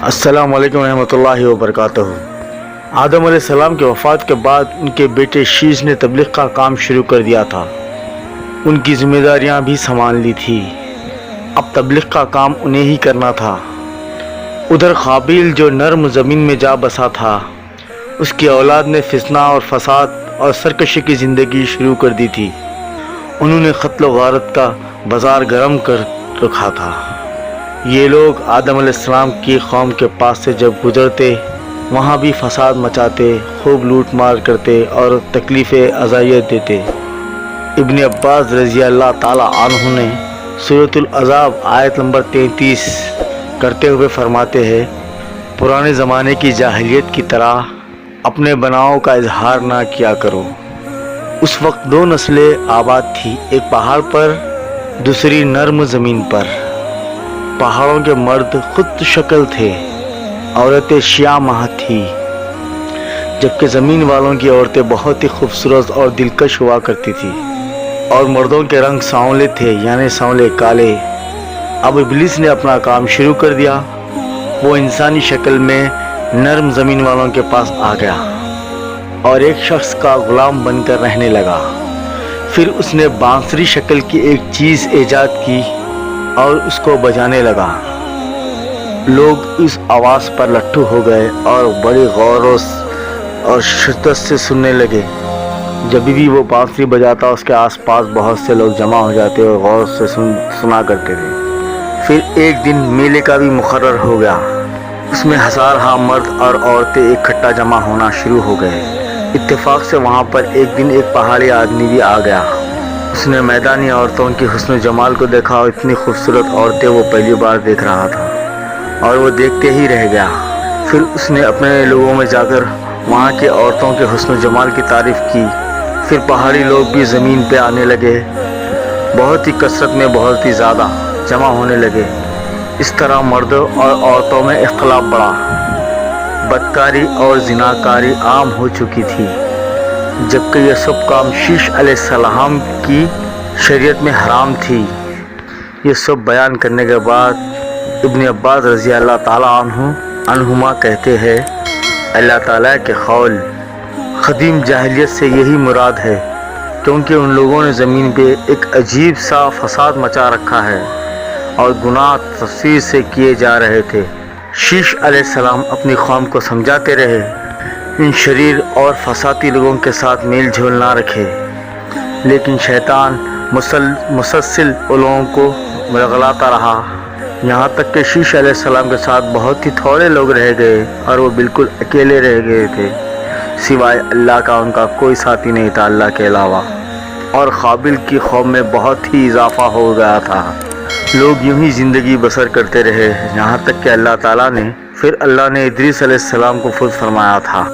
السلام علیکم ورحمۃ اللہ وبرکاتہ۔ آدم علیہ السلام کے وفات کے بعد ان کے بیٹے شیش نے تبلیغ کا کام شروع کر دیا تھا۔ ان کی ذمہ داریاں بھی سنبھال لی تھی۔ اب تبلیغ کا کام انہیں ہی کرنا تھا۔ ادھر قابیل جو نرم زمین میں جا بسا تھا، اس کی اولاد نے فتنہ اور فساد اور سرکشی کی زندگی شروع کر دی تھی۔ انہوں نے قتل و غارت کا بازار گرم کر رکھا تھا۔ یہ لوگ آدم علیہ السلام کی قوم کے پاس سے جب گزرتے، وہاں بھی فساد مچاتے، خوب لوٹ مار کرتے اور تکلیفیں اذیت دیتے۔ ابن عباس رضی اللہ تعالی عنہ نے سورۃ الاحزاب آیت نمبر 33 کرتے ہوئے فرماتے ہیں، پرانے زمانے کی جاہلیت کی طرح اپنے بناؤں کا اظہار نہ کیا کرو۔ اس وقت دو نسلیں آباد تھی، ایک پہاڑ پر، دوسری نرم زمین پر۔ پہاڑوں کے مرد خود شکل تھے، عورتیں شیعہ ماہ تھیں، جبکہ زمین والوں کی عورتیں بہت ہی خوبصورت اور دلکش ہوا کرتی تھی، اور مردوں کے رنگ سانولے تھے، یعنی سانولے کالے۔ اب ابلیس نے اپنا کام شروع کر دیا۔ وہ انسانی شکل میں نرم زمین والوں کے پاس آ گیا اور ایک شخص کا غلام بن کر رہنے لگا۔ پھر اس نے بانسری شکل کی ایک چیز ایجاد کی اور اس کو بجانے لگا۔ لوگ اس آواز پر لٹھو ہو گئے اور بڑی غور اور شدت سے سننے لگے۔ جب بھی وہ بانسری بجاتا، اس کے آس پاس بہت سے لوگ جمع ہو جاتے اور غور سے سنا کرتے تھے۔ پھر ایک دن میلے کا بھی مقرر ہو گیا۔ اس میں ہزارہا مرد اور عورتیں اکٹھا جمع ہونا شروع ہو گئے۔ اتفاق سے وہاں پر ایک دن ایک پہاڑی آدمی بھی آ گیا۔ اس نے میدانی عورتوں کی حسن و جمال کو دیکھا، اور اتنی خوبصورت عورتیں وہ پہلی بار دیکھ رہا تھا، اور وہ دیکھتے ہی رہ گیا۔ پھر اس نے اپنے لوگوں میں جا کر وہاں کے عورتوں کے حسن و جمال کی تعریف کی۔ پھر پہاڑی لوگ بھی زمین پہ آنے لگے، بہت ہی کثرت میں، بہت ہی زیادہ جمع ہونے لگے۔ اس طرح مردوں اور عورتوں میں اختلاف بڑھا۔ بدکاری اور زناکاری عام ہو چکی تھی، جبکہ یہ سب کام شیش علیہ السلام کی شریعت میں حرام تھی۔ یہ سب بیان کرنے کے بعد ابن عباس رضی اللہ تعالیٰ عنہما کہتے ہیں، اللہ تعالیٰ کے قول قدیم جاہلیت سے یہی مراد ہے، کیونکہ ان لوگوں نے زمین پہ ایک عجیب سا فساد مچا رکھا ہے اور گناہ تفسیر سے کیے جا رہے تھے۔ شیش علیہ السلام اپنی قوم کو سمجھاتے رہے، ان شریر اور فسادی لوگوں کے ساتھ میل جول نہ رکھے، لیکن شیطان مسلسل ان لوگوں کو رغلاتا رہا، یہاں تک کہ شیش علیہ السلام کے ساتھ بہت ہی تھوڑے لوگ رہ گئے اور وہ بالکل اکیلے رہ گئے تھے، سوائے اللہ کا ان کا کوئی ساتھی نہیں تھا اللہ کے علاوہ۔ اور قابیل کی قوم میں بہت ہی اضافہ ہو گیا تھا۔ لوگ یوں ہی زندگی بسر کرتے رہے، یہاں تک کہ اللہ تعالیٰ نے ادریس علیہ السلام کو خود فرمایا تھا۔